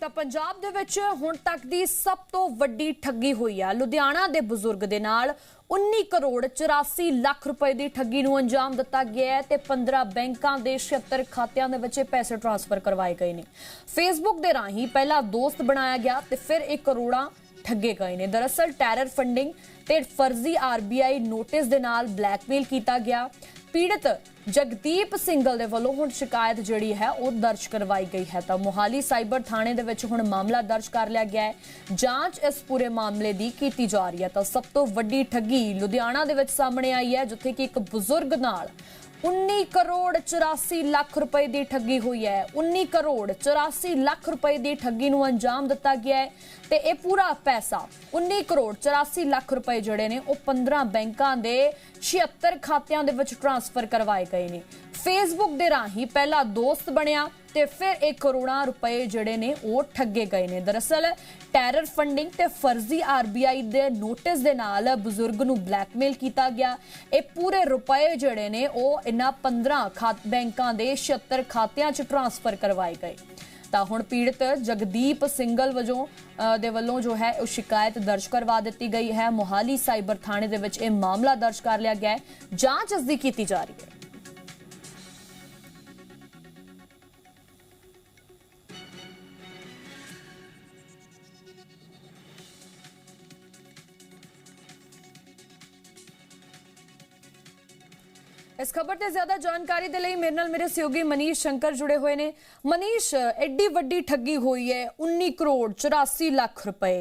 ਤਾਂ ਪੰਜਾਬ ਦੇ ਵਿੱਚ ਹੁਣ ਤੱਕ ਦੀ ਸਭ ਤੋਂ ਵੱਡੀ ਠੱਗੀ ਹੋਈ ਆ। ਲੁਧਿਆਣਾ ਦੇ ਬਜ਼ੁਰਗ ਦੇ ਨਾਲ 19 ਕਰੋੜ 84 ਲੱਖ ਰੁਪਏ ਦੀ ਠੱਗੀ ਨੂੰ ਅੰਜਾਮ ਦਿੱਤਾ ਗਿਆ ਹੈ ਤੇ 15 ਬੈਂਕਾਂ ਦੇ 76 ਖਾਤਿਆਂ ਦੇ ਵਿੱਚ ਪੈਸੇ ਟ੍ਰਾਂਸਫਰ ਕਰਵਾਏ ਗਏ ਨੇ। ਫੇਸਬੁੱਕ ਦੇ ਰਾਹੀਂ ਪਹਿਲਾ ਦੋਸਤ ਬਣਾਇਆ ਗਿਆ ਤੇ ਫਿਰ 1 ਕਰੋੜਾਂ ਠੱਗੇ ਗਏ ਨੇ। ਦਰਅਸਲ ਟੈਰਰ ਫੰਡਿੰਗ ਤੇ ਫਰਜ਼ੀ ਆਰਬੀਆਈ ਨੋਟਿਸ ਦੇ ਨਾਲ ਬਲੈਕਮੇਲ ਕੀਤਾ ਗਿਆ। पीड़ित जगदीप सिंगल दे वल्लों हुण शिकायत जिहड़ी है वो दर्ज करवाई गई है। तो मोहाली साइबर थाने दे विच हुण मामला दर्ज कर लिया गया है। जांच इस पूरे मामले दी कीती जा रही है। तो सब तो वड्डी ठगी लुधियाना दे विच सामने आई है, जिथे कि एक बुजुर्ग नाल 19 करोड़ 84 लाख रुपए की ठगी हुई है। 19 करोड़ 84 लाख रुपए की ठगी नूं अंजाम दिता गया है ते ये पूरा पैसा 19 करोड़ 84 लाख रुपए जिहड़े ने वो 15 बैंकां दे 76 खातियां दे विच ट्रांसफर करवाए गए ने। फेसबुक दे राही पहला दोस्त बनिया ते फिर 1 करोड़ रुपए जिहड़े ने वो ठगे गए ने। दरअसल टैरर फंडिंग ते फर्जी आरबीआई दे नोटिस दे नाल बजुर्ग नूं ब्लैकमेल किया गया। ये पूरे रुपए जिहड़े ने वो इन्हां 15 बैंकां दे 76 खातियां च ट्रांसफर करवाए गए। ਤਾਂ ਹੁਣ ਪੀੜਤ ਜਗਦੀਪ ਸਿੰਗਲ ਦੇ ਵੱਲੋਂ ਜੋ ਹੈ ਉਹ ਸ਼ਿਕਾਇਤ ਦਰਜ ਕਰਵਾ ਦਿੱਤੀ ਗਈ ਹੈ। ਮੋਹਾਲੀ ਸਾਈਬਰ ਥਾਣੇ ਦੇ ਵਿੱਚ ਇਹ ਮਾਮਲਾ ਦਰਜ ਕਰ ਲਿਆ ਗਿਆ ਹੈ। ਜਾਂਚ ਇਸ ਦੀ ਕੀਤੀ ਜਾ ਰਹੀ ਹੈ। इस खबर से ज्यादा जानकारी दे लई मेरे नाल मेरे सहयोगी मनीष शंकर जुड़े हुए ने। मनीष, एडी वड्डी ठगी हुई है 19 करोड़ 84 लाख रुपए,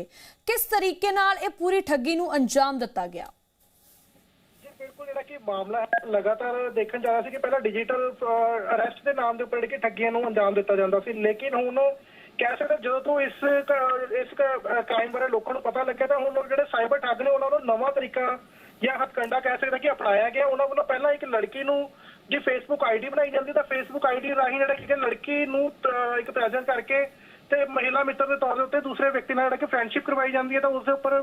किस तरीके नाल ये पूरी ठगी नूं अंजाम दिता गया? जी बिल्कुल, जिहड़ा कि मामला है लगातार देखण जा रहा सी कि पहला डिजिटल अरेस्ट के नाम के उपर जिहड़ी ठगियां नूं अंजाम दिता जांदा सी, लेकिन हुण कह सकते जो तो इस क्राइम बारे लोगों को पता लगे तो हुण जिहड़े साइबर ठग ने उन्हां नूं नवां तरीका या हथकंडा कह सकते कि अपनाया गया। उन्होंने वालों पहला एक लड़की नूं जी फेसबुक आईडी बनाई जाती है, फेसबुक आईडी राही जिहड़ा कि लड़की नूं एक प्रेजेंट करके ते महिला मित्र के तौर पर दूसरे व्यक्ति नाल जिहड़ा कि फ्रेंडशिप करवाई जाती है। तो उसके उपर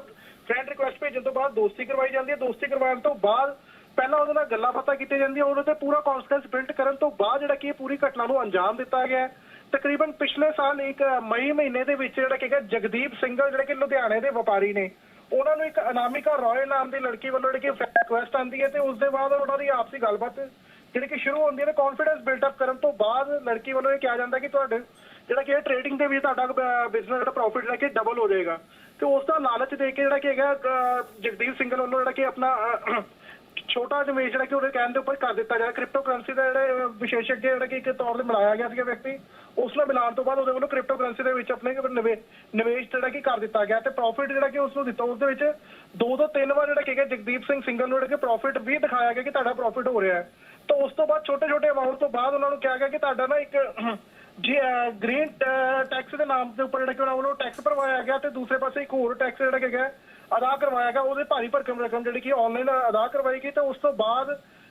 फ्रेंड रिक्वेस्ट भेजण तो बाद दोस्ती करवाई जाती है। दोस्ती करवाने तो बाद पहला उहदे नाल गल्लां बातां कीतीआं जांदियां, उहदे ते पूरा कॉन्फिडेंस बिल्ड करन तो बाद जिहड़ा कि पूरी घटना नूं अंजाम दिता गया। तकरीबन पिछले साल एक मई महीने दे विच जिहड़ा कि जगदीप सिंगल जिहड़े कि लुधियाणे दे व्यापारी ने, उन्होंने एक अनामिका रॉय नाम की लड़की वालों रिक्वेस्ट आती है तो उसके बाद उन्होंने आपसी गलबात जी की शुरू होती है। कॉन्फिडेंस बिल्डअप करने तो बाद लड़की वालों कहा जाता है कि जो कि ट्रेडिंग के भी बिजनेस जो प्रॉफिट जो डबल हो जाएगा। तो उसका लालच दे के जो जगदीप सिंगल वालों जो अपना छोटा निवेश जो कि कहने के उपर कर दिता जाए। क्रिप्टो करंसी का जो विशेषज्ञ जो कि एक तौर पर मिलाया गया व्यक्ति, उसने मिलाने तो बाद वो क्रिप्टो करंसी के अपने निवेश जो कि कर दिता गया। तो प्रॉफिट जो कि उसको दिता उस 2 ਤੋਂ 3 बार जो कि जगदीप सिंगल जो कि प्रॉफिट भी दिखाया गया कि तुहाडा प्रॉफिट हो रहा है। तो उस तो बाद छोटे छोटे अमाउंट तो बाद उन्होंने कहा गया कि तुहाडा ना एक जी ग्रीन टैक्स के नाम के उपर जो टैक्स भरवाया गया। तो दूसरे पासे एक होर टैक्स जो अदा करवाया गया, वो भारी भरकम रकम जी ऑनलाइन अदा करवाई गई। तो उस तो बाद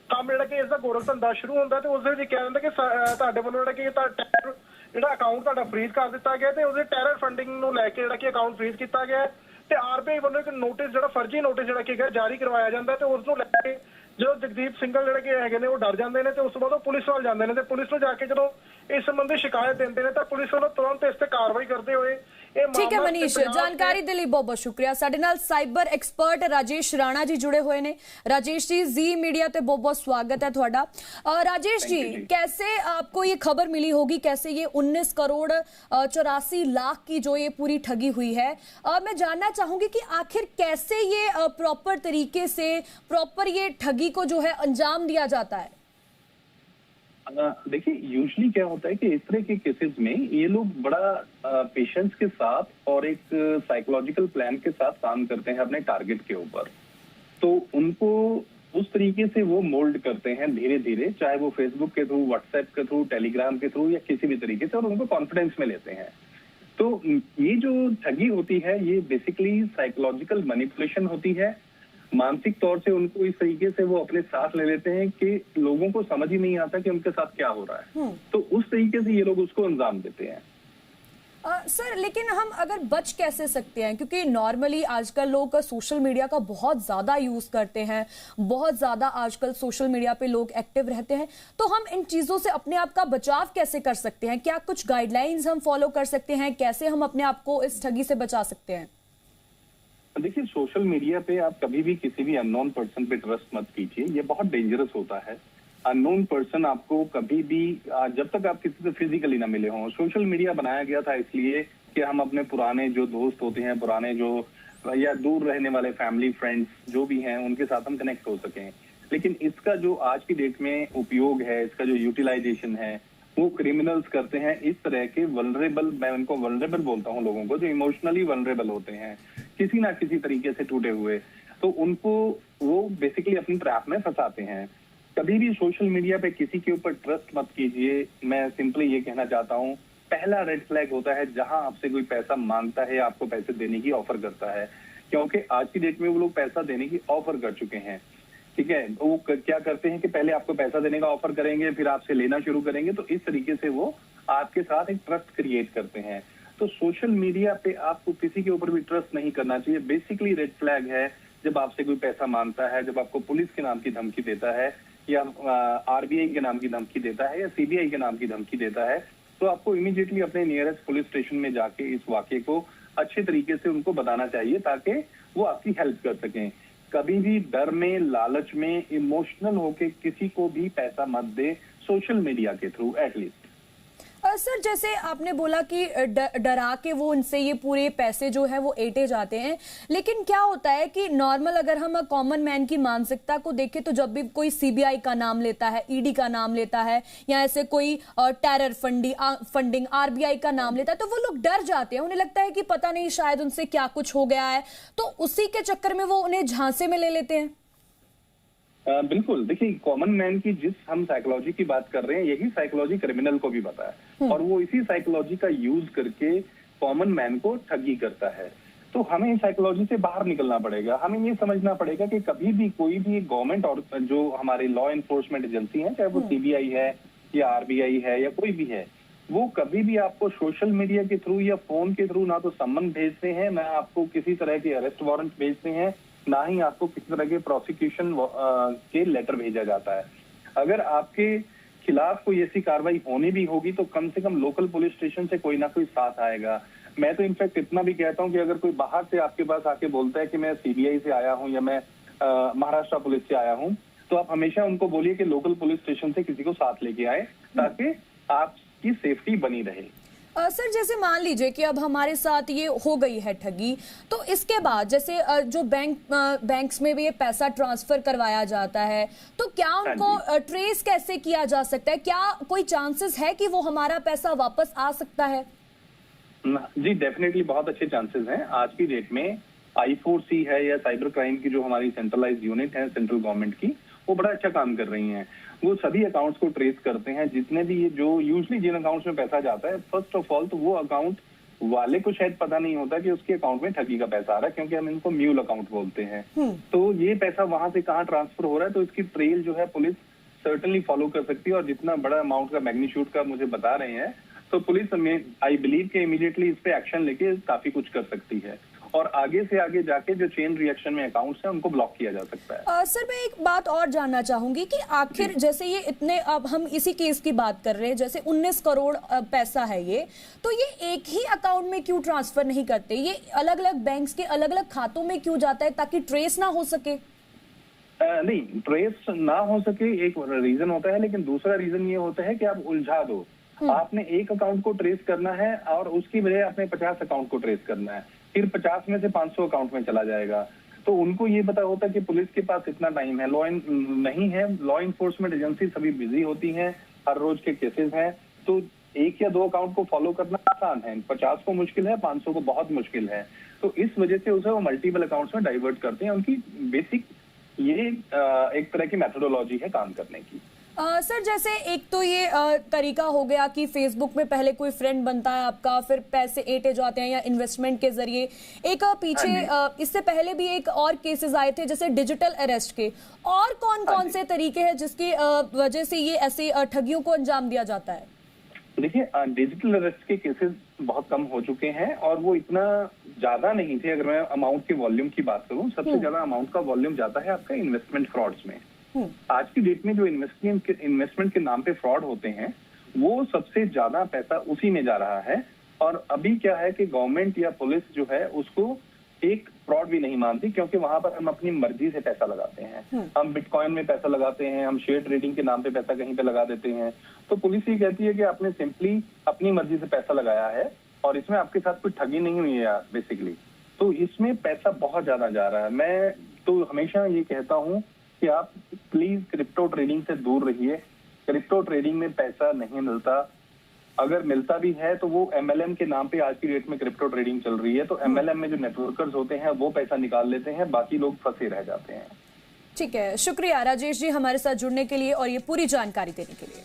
काम जो कि इसका गोरख धंधा शुरू होता तो उस कहा जाता कि तुहाडे वालों जो अकाउंट फ्रीज कर दिता गया। तो उस टैरर फंडिंग को लैके जो अकाउंट फ्रीज किया गया। तो आरबीआई वालों एक नोटिस जो फर्जी नोटिस जो कि जारी करवाया जाता है। तो उसको लैके जो जगदीप सिंगल जो है वो डर जाते हैं। तो उस बाद पुलिस वाल जाते हैं। तो पुलिस में जाके जो इस संबंधी शिकायत देते हैं तो पुलिस वालों तुरंत इस पर कार्रवाई करते हुए। ठीक है मनीष, जानकारी के लिए बहुत बहुत शुक्रिया। साडे नाल साइबर एक्सपर्ट राजेश राणा जी जुड़े हुए ने। राजेश जी, जी मीडिया ते बहुत बहुत स्वागत है थोड़ा। राजेश जी, कैसे आपको ये खबर मिली होगी, कैसे ये 19 करोड़ 84 लाख की जो ये पूरी ठगी हुई है, मैं जानना चाहूंगी कि आखिर कैसे ये प्रॉपर तरीके से प्रॉपर ये ठगी को जो है अंजाम दिया जाता है? देखिए, यूजुअली क्या होता है कि इस तरह के केसेस में ये लोग बड़ा पेशेंस के साथ और एक साइकोलॉजिकल प्लान के साथ काम करते हैं अपने टारगेट के ऊपर। तो उनको उस तरीके से वो मोल्ड करते हैं धीरे धीरे, चाहे वो फेसबुक के थ्रू, व्हाट्सएप के थ्रू, टेलीग्राम के थ्रू या किसी भी तरीके से, और उनको कॉन्फिडेंस में लेते हैं। तो ये जो ठगी होती है ये बेसिकली साइकोलॉजिकल मैनिपुलेशन होती है। मानसिक तौर से उनको इस तरीके से वो अपने साथ ले लेते हैं कि लोगों को समझ ही नहीं आता कि उनके साथ क्या हो रहा है। तो उस तरीके से ये लोग उसको अंजाम देते हैं। सर लेकिन हम अगर बच कैसे सकते हैं, क्योंकि नॉर्मली आजकल लोग सोशल मीडिया का बहुत ज़्यादा यूज़ करते हैं, बहुत ज़्यादा आजकल सोशल मीडिया पे लोग एक्टिव रहते हैं, तो हम इन चीज़ों से अपने आप का बचाव कैसे कर सकते हैं? क्या कुछ गाइडलाइंस हम फॉलो कर सकते हैं? कैसे हम अपने आप को इस ठगी से बचा सकते हैं? देखिए, सोशल मीडिया पे आप कभी भी किसी भी अननोन पर्सन पे ट्रस्ट मत कीजिए, ये बहुत डेंजरस होता है। अननोन पर्सन आपको कभी भी जब तक आप किसी से फिजिकली ना मिले हों, सोशल मीडिया बनाया गया था इसलिए कि हम अपने पुराने जो दोस्त होते हैं, पुराने जो या दूर रहने वाले फैमिली फ्रेंड्स जो भी हैं, उनके साथ हम कनेक्ट हो सकें। लेकिन इसका जो आज की डेट में उपयोग है, इसका जो यूटिलाइजेशन है, वो क्रिमिनल्स करते हैं इस तरह के वल्नरेबल, मैं उनको वल्नरेबल बोलता हूँ, लोगों को जो इमोशनली वल्नरेबल होते हैं किसी ना किसी तरीके से टूटे हुए, तो उनको वो बेसिकली अपनी ट्रैप में फंसाते हैं। कभी भी सोशल मीडिया पे किसी के ऊपर ट्रस्ट मत कीजिए। मैं सिंपली ये कहना चाहता हूँ, पहला रेड फ्लैग होता है जहां आपसे कोई पैसा मांगता है, आपको पैसे देने की ऑफर करता है, क्योंकि आज की डेट में वो लोग पैसा देने की ऑफर कर चुके हैं। ठीक है, वो क्या करते हैं कि पहले आपको पैसा देने का ऑफर करेंगे, फिर आपसे लेना शुरू करेंगे, तो इस तरीके से वो आपके साथ एक ट्रस्ट क्रिएट करते हैं। तो सोशल मीडिया पे आपको किसी के ऊपर भी ट्रस्ट नहीं करना चाहिए। बेसिकली रेड फ्लैग है जब आपसे कोई पैसा मांगता है, जब आपको पुलिस के नाम की धमकी देता है, या आरबीआई के नाम की धमकी देता है, या सीबीआई के नाम की धमकी देता है, तो आपको इमीडिएटली अपने नियरेस्ट पुलिस स्टेशन में जाके इस वाकये को अच्छे तरीके से उनको बताना चाहिए ताकि वो आपकी हेल्प कर सकें। कभी भी डर में, लालच में, इमोशनल होके किसी को भी पैसा मत दे सोशल मीडिया के थ्रू एटलीस्ट। सर जैसे आपने बोला कि डरा के वो उनसे ये पूरे पैसे जो है वो ऐंठे जाते हैं, लेकिन क्या होता है कि नॉर्मल अगर हम कॉमन मैन की मानसिकता को देखें तो जब भी कोई सीबीआई का नाम लेता है, ईडी का नाम लेता है, या ऐसे कोई टेरर फंडिंग आरबीआई का नाम लेता है, तो वो लोग डर जाते हैं। उन्हें लगता है कि पता नहीं शायद उनसे क्या कुछ हो गया है, तो उसी के चक्कर में वो उन्हें झांसे में ले लेते हैं। बिल्कुल, देखिए, कॉमन मैन की जिस हम साइकोलॉजी की बात कर रहे हैं, यही साइकोलॉजी क्रिमिनल को भी पता है, और वो इसी साइकोलॉजी का यूज करके कॉमन मैन को ठगी करता है। तो हमें इस साइकोलॉजी से बाहर निकलना पड़ेगा। हमें ये समझना पड़ेगा कि कभी भी कोई भी गवर्नमेंट और जो हमारी लॉ एनफोर्समेंट एजेंसी है, चाहे वो सीबीआई है या आरबीआई है या कोई भी है, वो कभी भी आपको सोशल मीडिया के थ्रू या फोन के थ्रू ना तो सम्मन भेजते हैं, ना आपको किसी तरह के अरेस्ट वारंट भेजते हैं, ना ही आपको किसी तरह के प्रोसिक्यूशन के लेटर भेजा जाता है। अगर आपके खिलाफ कोई ऐसी कार्रवाई होनी भी होगी तो कम से कम लोकल पुलिस स्टेशन से कोई ना कोई साथ आएगा। मैं तो इनफैक्ट इतना भी कहता हूं कि अगर कोई बाहर से आपके पास आके बोलता है कि मैं सीबीआई से आया हूं या मैं महाराष्ट्र पुलिस से आया हूं, तो आप हमेशा उनको बोलिए कि लोकल पुलिस स्टेशन से किसी को साथ लेके आए ताकि आपकी सेफ्टी बनी रहे। सर जैसे मान लीजिए कि अब हमारे साथ ये हो गई है ठगी, तो इसके बाद जैसे जो बैंक्स में भी ये पैसा ट्रांसफर करवाया जाता है, तो क्या उनको ट्रेस कैसे किया जा सकता है? क्या कोई चांसेस है कि वो हमारा पैसा वापस आ सकता है? जी डेफिनेटली बहुत अच्छे चांसेस हैं। आज की डेट में I4C है या साइबर क्राइम की जो हमारी सेंट्रलाइज्ड यूनिट है सेंट्रल गवर्नमेंट की, वो बड़ा अच्छा काम कर रही हैं। वो सभी अकाउंट्स को ट्रेस करते हैं, जितने भी ये जो यूजली जिन अकाउंट्स में पैसा जाता है, फर्स्ट ऑफ ऑल तो वो अकाउंट वाले को शायद पता नहीं होता कि उसके अकाउंट में ठगी का पैसा आ रहा है, क्योंकि हम इनको म्यूल अकाउंट बोलते हैं। तो ये पैसा वहां से कहाँ ट्रांसफर हो रहा है, तो इसकी ट्रेल जो है पुलिस सर्टनली फॉलो कर सकती है। और जितना बड़ा अमाउंट का मैग्नीट्यूड का मुझे बता रहे हैं, तो पुलिस आई बिलीव के इमीडिएटली इस पे एक्शन लेके काफी कुछ कर सकती है, और आगे से आगे जाके जो चेन रिएक्शन में अकाउंट्स हैं उनको ब्लॉक किया जा सकता है। सर मैं एक बात और जानना चाहूंगी कि आखिर जैसे ये इतने, अब हम इसी केस की बात कर रहे हैं, जैसे 19 करोड़ पैसा है ये, तो ये एक ही अकाउंट में क्यों ट्रांसफर नहीं करते? ये अलग अलग बैंक्स के अलग अलग खातों में क्यों जाता है, ताकि ट्रेस ना हो सके? नहीं, ट्रेस ना हो सके एक रीजन होता है, लेकिन दूसरा रीजन ये होता है कि आप उलझा दो। आपने एक अकाउंट को ट्रेस करना है और उसकी बजाय आपने 50 अकाउंट को ट्रेस करना है, फिर 50 में से 500 अकाउंट में चला जाएगा। तो उनको ये पता होता है कि पुलिस के पास इतना टाइम है, नहीं है, लॉ इन्फोर्समेंट एजेंसी सभी बिजी होती हैं, हर रोज के केसेस हैं, तो एक या दो अकाउंट को फॉलो करना आसान है, 50 को मुश्किल है, 500 को बहुत मुश्किल है। तो इस वजह से उसे वो मल्टीपल अकाउंट्स में डाइवर्ट करते हैं। उनकी बेसिक ये एक तरह की मेथोडोलॉजी है काम करने की। सर जैसे एक तो ये तरीका हो गया कि फेसबुक में पहले कोई फ्रेंड बनता है आपका, फिर पैसे ऐंठे जाते हैं या इन्वेस्टमेंट के जरिए। एक पीछे इससे पहले भी एक और केसेस आए थे जैसे डिजिटल अरेस्ट के। और कौन कौन से तरीके हैं जिसकी वजह से ये ऐसे ठगियों को अंजाम दिया जाता है? देखिए, डिजिटल अरेस्ट के केसेस बहुत कम हो चुके हैं और वो इतना ज्यादा नहीं थे। अगर मैं अमाउंट के वॉल्यूम की बात करूं, सबसे ज्यादा अमाउंट का वॉल्यूम जाता है आपका इन्वेस्टमेंट फ्रॉड्स में। आज की डेट में जो इन्वेस्टमेंट के नाम पे फ्रॉड होते हैं, वो सबसे ज्यादा पैसा उसी में जा रहा है। और अभी क्या है कि गवर्नमेंट या पुलिस जो है उसको एक फ्रॉड भी नहीं मानती, क्योंकि वहां पर हम अपनी मर्जी से पैसा लगाते हैं। हम बिटकॉइन में पैसा लगाते हैं, हम शेयर ट्रेडिंग के नाम पे पैसा कहीं पे लगा देते हैं। तो पुलिस ये कहती है कि आपने सिंपली अपनी मर्जी से पैसा लगाया है और इसमें आपके साथ कोई ठगी नहीं हुई है यार, बेसिकली। तो इसमें पैसा बहुत ज्यादा जा रहा है। मैं तो हमेशा ये कहता हूँ कि आप प्लीज क्रिप्टो ट्रेडिंग से दूर रहिए। क्रिप्टो ट्रेडिंग में पैसा नहीं मिलता, अगर मिलता भी है तो वो MLM के नाम पे आज की डेट में क्रिप्टो ट्रेडिंग चल रही है। तो MLM में जो नेटवर्कर्स होते हैं वो पैसा निकाल लेते हैं, बाकी लोग फंसे रह जाते हैं। ठीक है, शुक्रिया राजेश जी हमारे साथ जुड़ने के लिए और ये पूरी जानकारी देने के लिए।